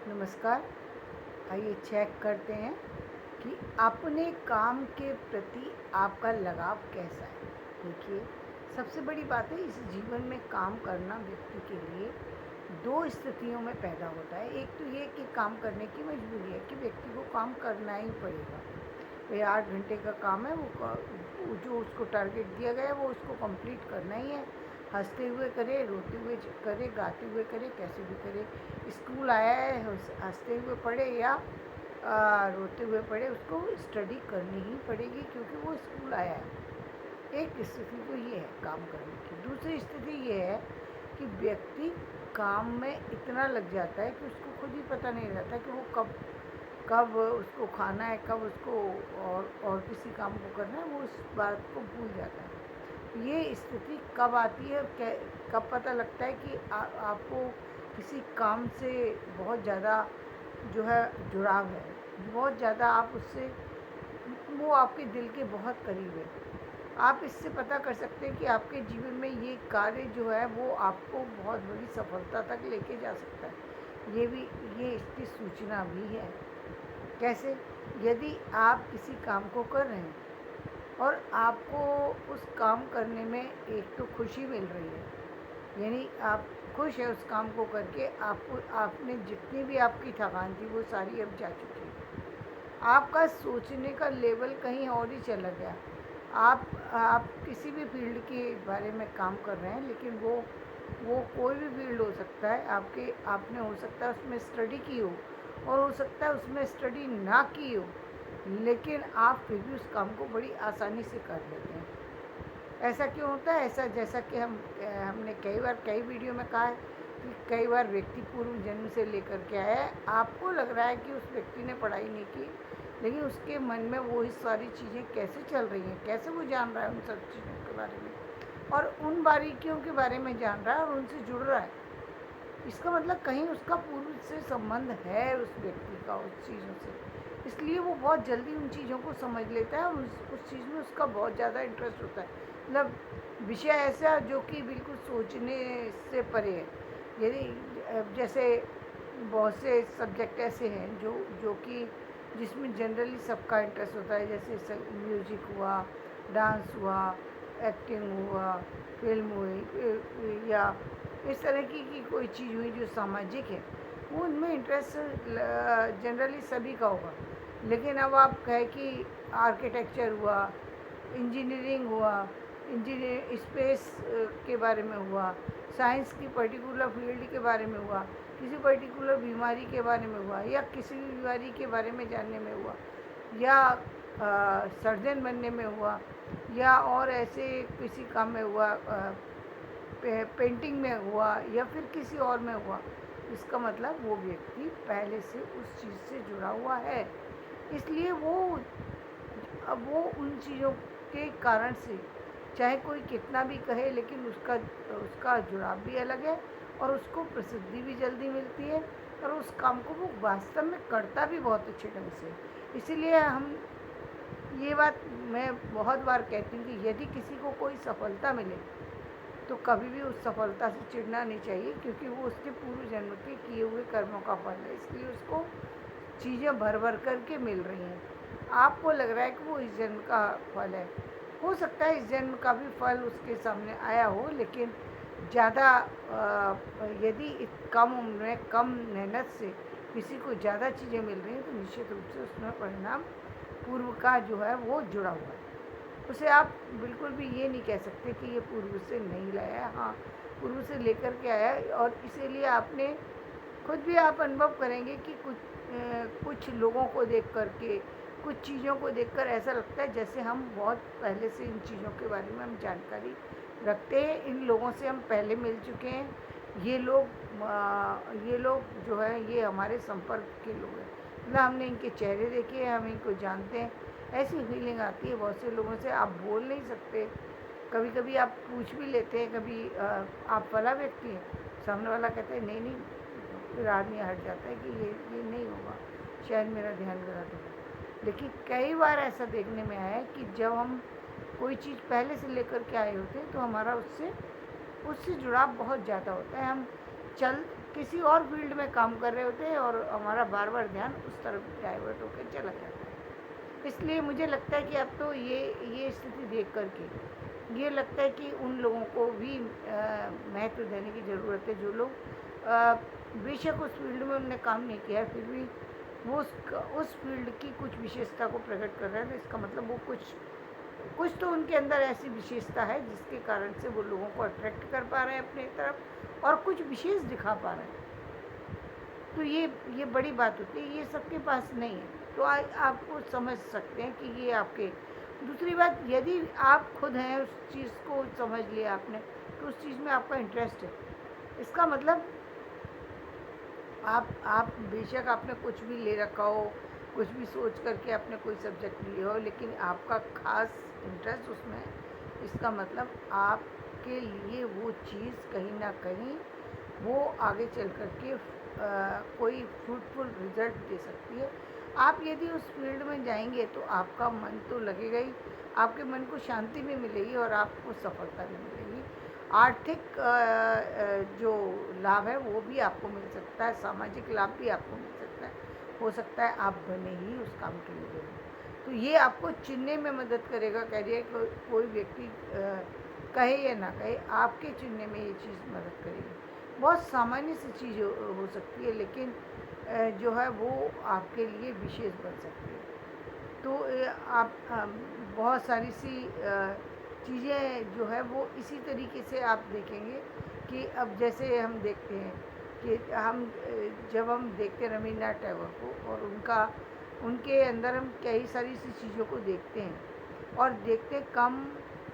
नमस्कार। आइए चेक करते हैं कि अपने काम के प्रति आपका लगाव कैसा है। देखिए, सबसे बड़ी बात है इस जीवन में काम करना व्यक्ति के लिए दो स्थितियों में पैदा होता है। एक तो ये कि काम करने की मजबूरी है कि व्यक्ति को काम करना ही पड़ेगा। ये 8 घंटे का काम है, वो जो उसको टारगेट दिया गया है वो उसको कंप्लीट करना ही है। हंसते हुए करे, रोते हुए करे, गाते हुए करे, कैसे भी करे। स्कूल आया है, हंसते हुए पढ़े या रोते हुए पढ़े, उसको स्टडी करनी ही पड़ेगी क्योंकि वो स्कूल आया है। एक स्थिति तो ये है काम करने की। दूसरी स्थिति ये है कि व्यक्ति काम में इतना लग जाता है कि उसको खुद ही पता नहीं रहता कि वो कब कब उसको खाना है, कब उसको और किसी काम को करना है, वो उस बात को भूल जाता है। ये स्थिति कब आती है, कब पता लगता है कि आपको किसी काम से बहुत ज़्यादा जो है जुड़ाव है, बहुत ज़्यादा आप उससे, वो आपके दिल के बहुत करीब है। आप इससे पता कर सकते हैं कि आपके जीवन में ये कार्य जो है वो आपको बहुत बड़ी सफलता तक लेके जा सकता है। ये इसकी सूचना भी है। कैसे? यदि आप किसी काम को कर रहे हैं और आपको उस काम करने में एक तो खुशी मिल रही है, यानी आप खुश है उस काम को करके, आपने जितनी भी आपकी थकान थी वो सारी अब जा चुकी है। आपका सोचने का लेवल कहीं और ही चला गया। आप किसी भी फील्ड के बारे में काम कर रहे हैं, लेकिन वो कोई भी फील्ड हो सकता है। आपने हो सकता है उसमें स्टडी की हो, और हो सकता है उसमें स्टडी ना की हो, लेकिन आप फिर भी उस काम को बड़ी आसानी से कर लेते हैं। ऐसा क्यों होता है? ऐसा जैसा कि हमने कई बार कई वीडियो में कहा है कि कई बार व्यक्ति पूर्व जन्म से लेकर के आया है। आपको लग रहा है कि उस व्यक्ति ने पढ़ाई नहीं की, लेकिन उसके मन में वो सारी चीज़ें कैसे चल रही हैं, कैसे वो जान रहा है उन सब चीज़ों के बारे में, और उन बारीकियों के बारे में जान रहा है और उनसे जुड़ रहा है। इसका मतलब कहीं उसका पूर्व से संबंध है उस व्यक्ति का उस चीज़ों से, इसलिए वो बहुत जल्दी उन चीज़ों को समझ लेता है और उस चीज़ में उसका बहुत ज़्यादा इंटरेस्ट होता है। मतलब विषय ऐसा जो कि बिल्कुल सोचने से परे है। यदि जैसे बहुत से सब्जेक्ट ऐसे हैं जो कि जिसमें जनरली सबका इंटरेस्ट होता है, जैसे म्यूजिक हुआ, डांस हुआ, एक्टिंग हुआ, फिल्म हुई, या इस तरह की कोई चीज़ हुई जो सामाजिक है, वो उनमें इंटरेस्ट जनरली सभी का होगा। लेकिन अब आप कहें कि आर्किटेक्चर हुआ, इंजीनियरिंग हुआ, इंजीनियर स्पेस के बारे में हुआ, साइंस की पर्टिकुलर फील्ड के बारे में हुआ, किसी पर्टिकुलर बीमारी के बारे में हुआ, या किसी भी बीमारी के बारे में जानने में हुआ, या सर्जन बनने में हुआ, या और ऐसे किसी काम में हुआ, पेंटिंग में हुआ, या फिर किसी और में हुआ, इसका मतलब वो व्यक्ति पहले से उस चीज़ से जुड़ा हुआ है। इसलिए वो उन चीज़ों के कारण से चाहे कोई कितना भी कहे, लेकिन उसका जुड़ाव भी अलग है और उसको प्रसिद्धि भी जल्दी मिलती है, और उस काम को वो वास्तव में करता भी बहुत अच्छे ढंग से। इसीलिए ये बात मैं बहुत बार कहती हूँ कि यदि किसी को कोई सफलता मिले तो कभी भी उस सफलता से चिढ़ना नहीं चाहिए, क्योंकि वो उसके पूर्व जन्म के किए हुए कर्मों का फल है। इसलिए उसको चीज़ें भर भर कर के मिल रही हैं। आपको लग रहा है कि वो इस जन्म का फल है, हो सकता है इस जन्म का भी फल उसके सामने आया हो, लेकिन ज़्यादा यदि कम उम्र में कम मेहनत से किसी को ज़्यादा चीज़ें मिल रही हैं तो निश्चित रूप से उसमें परिणाम पूर्व का जो है वो जुड़ा हुआ है। उसे आप बिल्कुल भी ये नहीं कह सकते कि ये पूर्व से नहीं लाया है। हाँ, पूर्व से लेकर के आया है, और इसीलिए आपने खुद भी आप अनुभव करेंगे कि कुछ लोगों को देख कर के, कुछ चीज़ों को देखकर ऐसा लगता है जैसे हम बहुत पहले से इन चीज़ों के बारे में हम जानकारी रखते हैं, इन लोगों से हम पहले मिल चुके हैं। ये लोग जो है ये हमारे संपर्क के लोग हैं, मतलब हमने इनके चेहरे देखे हैं, हम इनको जानते हैं। ऐसी फीलिंग आती है बहुत से लोगों से। आप बोल नहीं सकते, कभी कभी आप पूछ भी लेते हैं, कभी आप फला व्यक्ति हैं, सामने वाला कहता है नहीं नहीं, फिर आदमी हट जाता है कि ये नहीं होगा, शायद मेरा ध्यान गलत होगा। लेकिन कई बार ऐसा देखने में आया है कि जब हम कोई चीज़ पहले से लेकर के आए होते हैं तो हमारा उससे उससे जुड़ाव बहुत ज़्यादा होता है। हम चल किसी और फील्ड में काम कर रहे होते हैं और हमारा बार बार ध्यान उस तरफ डाइवर्ट होकर चला जाता है। इसलिए मुझे लगता है कि अब तो ये स्थिति देख कर के ये लगता है कि उन लोगों को भी महत्व देने की ज़रूरत है, जो लोग बेशक उस फील्ड में उन्होंने काम नहीं किया है, फिर भी वो उस फील्ड की कुछ विशेषता को प्रकट कर रहे हैं। तो इसका मतलब वो कुछ कुछ तो उनके अंदर ऐसी विशेषता है जिसके कारण से वो लोगों को अट्रैक्ट कर पा रहे हैं अपने तरफ और कुछ विशेष दिखा पा रहे हैं। तो ये बड़ी बात होती है, ये सबके पास नहीं है। तो आपको समझ सकते हैं कि ये आपके। दूसरी बात, यदि आप खुद हैं, उस चीज़ को समझ लिया आपने, तो उस चीज़ में आपका इंटरेस्ट है। इसका मतलब आप बेशक आपने कुछ भी ले रखा हो, कुछ भी सोच करके आपने कोई सब्जेक्ट लिया हो, लेकिन आपका खास इंटरेस्ट उसमें है, इसका मतलब आपके लिए वो चीज़ कहीं ना कहीं वो आगे चल कर के कोई फ्रूटफुल रिजल्ट दे सकती है। आप यदि उस फील्ड में जाएंगे तो आपका मन तो लगेगा ही, आपके मन को शांति भी मिलेगी और आपको सफलता भी मिलेगी। आर्थिक जो लाभ है वो भी आपको मिल सकता है, सामाजिक लाभ भी आपको मिल सकता है। हो सकता है आप बने ही उस काम के लिए। तो ये आपको चुनने में मदद करेगा। करियर कोई व्यक्ति कहे या ना कहे, आपके चुनने में ये चीज़ मदद करेगी। बहुत सामान्य सी चीज़ हो सकती है, लेकिन जो है वो आपके लिए विशेष बन सकती है। तो आप बहुत सारी सी चीज़ें जो है वो इसी तरीके से आप देखेंगे कि अब जैसे हम देखते हैं कि जब हम देखते हैं रवींद्रनाथ टैगोर को और उनके अंदर हम कई सारी सी चीज़ों को देखते हैं और देखते कम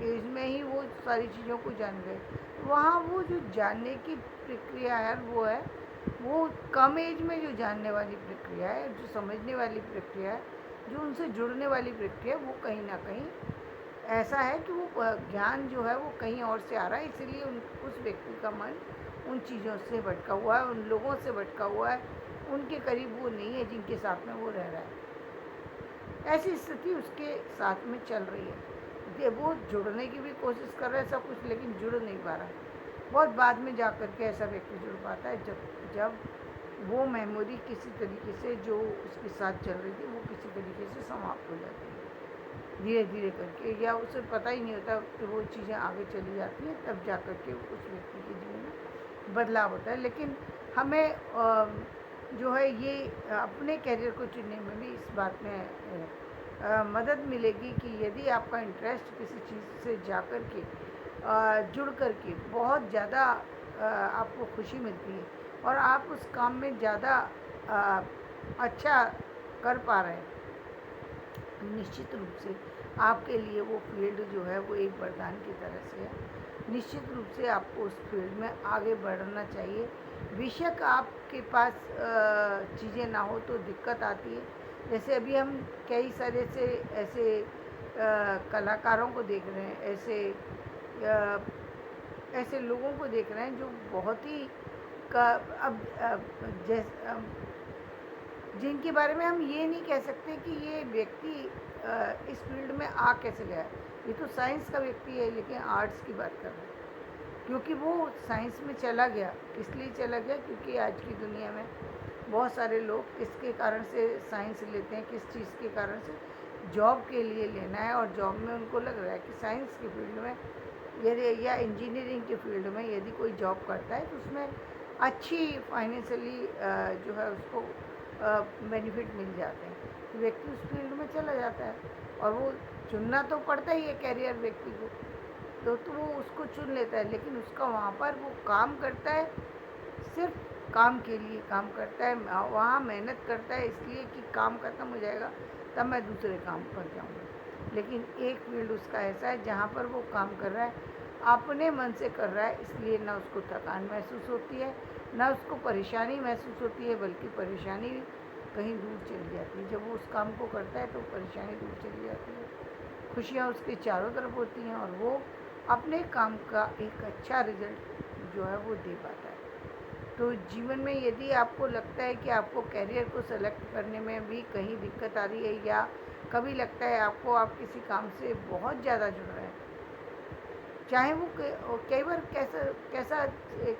एज में ही वो सारी चीज़ों को जान गए। वहाँ वो जो जानने की प्रक्रिया है वो कम एज में जो जानने वाली प्रक्रिया है, जो समझने वाली प्रक्रिया है, जो उनसे जुड़ने वाली प्रक्रिया, वो कहीं ना कहीं ऐसा है कि वो ज्ञान जो है वो कहीं और से आ रहा है। इसीलिए उस व्यक्ति का मन उन चीज़ों से भटका हुआ है, उन लोगों से भटका हुआ है, उनके करीब वो नहीं है जिनके साथ में वो रह रहा है। ऐसी स्थिति उसके साथ में चल रही है। वो जुड़ने की भी कोशिश कर रहा है सब कुछ, लेकिन जुड़ नहीं पा रहा है। बहुत बाद में जा कर के ऐसा व्यक्ति जुड़ पाता है जब वो मेमोरी किसी तरीके से जो उसके साथ चल रही थी वो किसी तरीके से समाप्त हो जाती है धीरे धीरे करके, या उसे पता ही नहीं होता कि वो चीज़ें आगे चली जाती हैं, तब जा कर के उस व्यक्ति के जीवन में बदलाव होता है। लेकिन हमें जो है ये अपने कैरियर को चुनने में भी इस बात में मदद मिलेगी कि यदि आपका इंटरेस्ट किसी चीज़ से जा कर के जुड़ कर के बहुत ज़्यादा आपको खुशी मिलती है और आप उस काम में ज़्यादा अच्छा कर पा रहे हैं, निश्चित रूप से आपके लिए वो फील्ड जो है वो एक वरदान की तरह से है। निश्चित रूप से आपको उस फील्ड में आगे बढ़ना चाहिए। बेशक आपके पास चीज़ें ना हो तो दिक्कत आती है। जैसे अभी हम कई सारे से ऐसे कलाकारों को देख रहे हैं, ऐसे लोगों को देख रहे हैं जो बहुत ही जिनके बारे में हम ये नहीं कह सकते कि ये व्यक्ति इस फील्ड में आ कैसे गया। ये तो साइंस का व्यक्ति है, लेकिन आर्ट्स की बात कर रहे हैं, क्योंकि वो साइंस में चला गया। इसलिए चला गया क्योंकि आज की दुनिया में बहुत सारे लोग किसके कारण से साइंस लेते हैं, किस चीज़ के कारण से, जॉब के लिए लेना है। और जॉब में उनको लग रहा है कि साइंस के फील्ड में यदि या इंजीनियरिंग के फील्ड में यदि कोई जॉब करता है तो उसमें अच्छी फाइनेंशियली जो है उसको बेनिफिट मिल जाते हैं, तो व्यक्ति उस फील्ड में चला जाता है। और वो चुनना तो पड़ता ही है कैरियर व्यक्ति को, तो वो उसको चुन लेता है। लेकिन उसका वहाँ पर वो काम करता है, सिर्फ काम के लिए काम करता है, वहाँ मेहनत करता है इसलिए कि काम खत्म हो जाएगा तब मैं दूसरे काम पर जाऊँगा। लेकिन एक फील्ड उसका ऐसा है जहाँ पर वो काम कर रहा है, अपने मन से कर रहा है, इसलिए ना उसको थकान महसूस होती है, ना उसको परेशानी महसूस होती है, बल्कि परेशानी कहीं दूर चली जाती है। जब वो उस काम को करता है तो परेशानी दूर चली जाती है, खुशियाँ उसके चारों तरफ होती हैं और वो अपने काम का एक अच्छा रिजल्ट जो है वो दे पाता है। तो जीवन में यदि आपको लगता है कि आपको कैरियर को सेलेक्ट करने में भी कहीं दिक्कत आ रही है, या कभी लगता है आपको आप किसी काम से बहुत ज़्यादा जुड़ रहे हैं, चाहे वो कई बार कैसा कैसा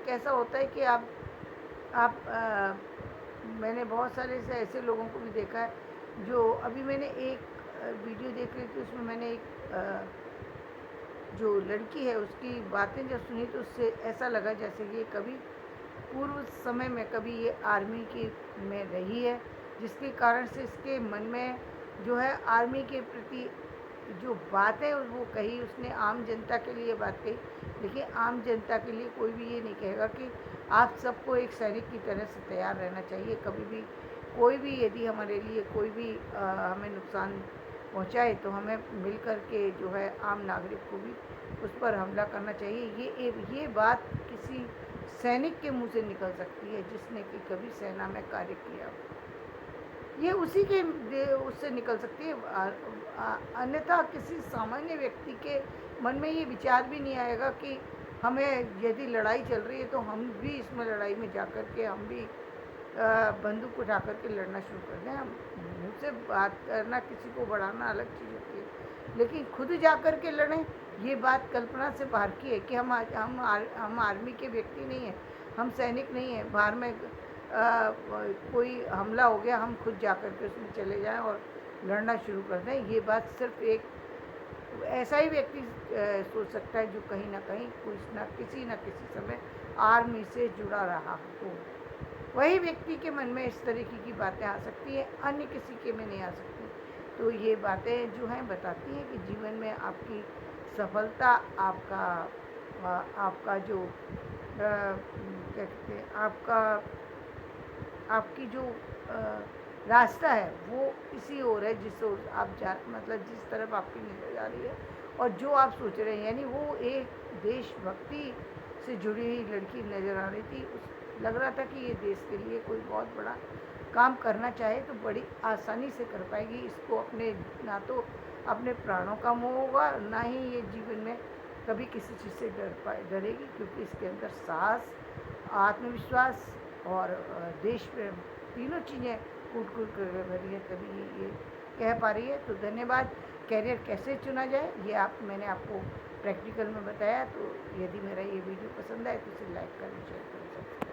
कैसा होता है कि आप आप मैंने बहुत सारे ऐसे लोगों को भी देखा है जो अभी मैंने एक वीडियो देख रही थी, उसमें मैंने एक जो लड़की है उसकी बातें जब सुनी तो उससे ऐसा लगा जैसे कि ये कभी पूर्व समय में कभी ये आर्मी की में रही है, जिसके कारण से इसके मन में जो है आर्मी के प्रति जो बात है वो कही उसने, आम जनता के लिए बात कही। देखिए, आम जनता के लिए कोई भी ये नहीं कहेगा कि आप सबको एक सैनिक की तरह से तैयार रहना चाहिए। कभी भी कोई भी यदि हमारे लिए कोई भी हमें नुकसान पहुंचाए तो हमें मिल कर के जो है आम नागरिक को भी उस पर हमला करना चाहिए। ये बात किसी सैनिक के मुंह से निकल सकती है जिसने कि कभी सेना में कार्य किया हो। ये उसी के उससे निकल सकती है। अन्यथा किसी सामान्य व्यक्ति के मन में ये विचार भी नहीं आएगा कि हमें यदि लड़ाई चल रही है तो हम भी इसमें लड़ाई में जा कर के हम भी बंदूक उठा कर के लड़ना शुरू कर दें। हम मुँह से बात करना, किसी को बढ़ाना अलग चीज़ होती है, लेकिन खुद जा कर के लड़ें, ये बात कल्पना से बाहर की है कि हम आर्मी के व्यक्ति नहीं हैं, हम सैनिक नहीं हैं, बाहर में कोई हमला हो गया हम खुद जा कर के उसमें चले जाएं और लड़ना शुरू कर दें। ये बात सिर्फ एक ऐसा ही व्यक्ति सोच सकता है जो कहीं ना कहीं किसी न किसी समय आर्मी से जुड़ा रहा हो। वही व्यक्ति के मन में इस तरीके की बातें आ सकती हैं, अन्य किसी के में नहीं आ सकती। तो ये बातें जो हैं बताती हैं कि जीवन में आपकी सफलता, आपका जो क्या कहते हैं, आपकी जो रास्ता है वो इसी ओर है जिस ओर आप मतलब जिस तरफ आपकी निकल जा रही है और जो आप सोच रहे हैं। यानी वो एक देशभक्ति से जुड़ी हुई लड़की नज़र आ रही थी। लग रहा था कि ये देश के लिए कोई बहुत बड़ा काम करना चाहे तो बड़ी आसानी से कर पाएगी। इसको ना तो अपने प्राणों का मोह होगा, ना ही ये जीवन में कभी किसी चीज़ से डरेगी, क्योंकि इसके अंदर साहस, आत्मविश्वास और देश प्रेम, तीनों चीज़ें कूट कूट कर भरी है, तभी ये कह पा रही है। तो धन्यवाद। कैरियर कैसे चुना जाए ये मैंने आपको प्रैक्टिकल में बताया। तो यदि मेरा ये वीडियो पसंद आए तो इसे लाइक करें, शेयर करें।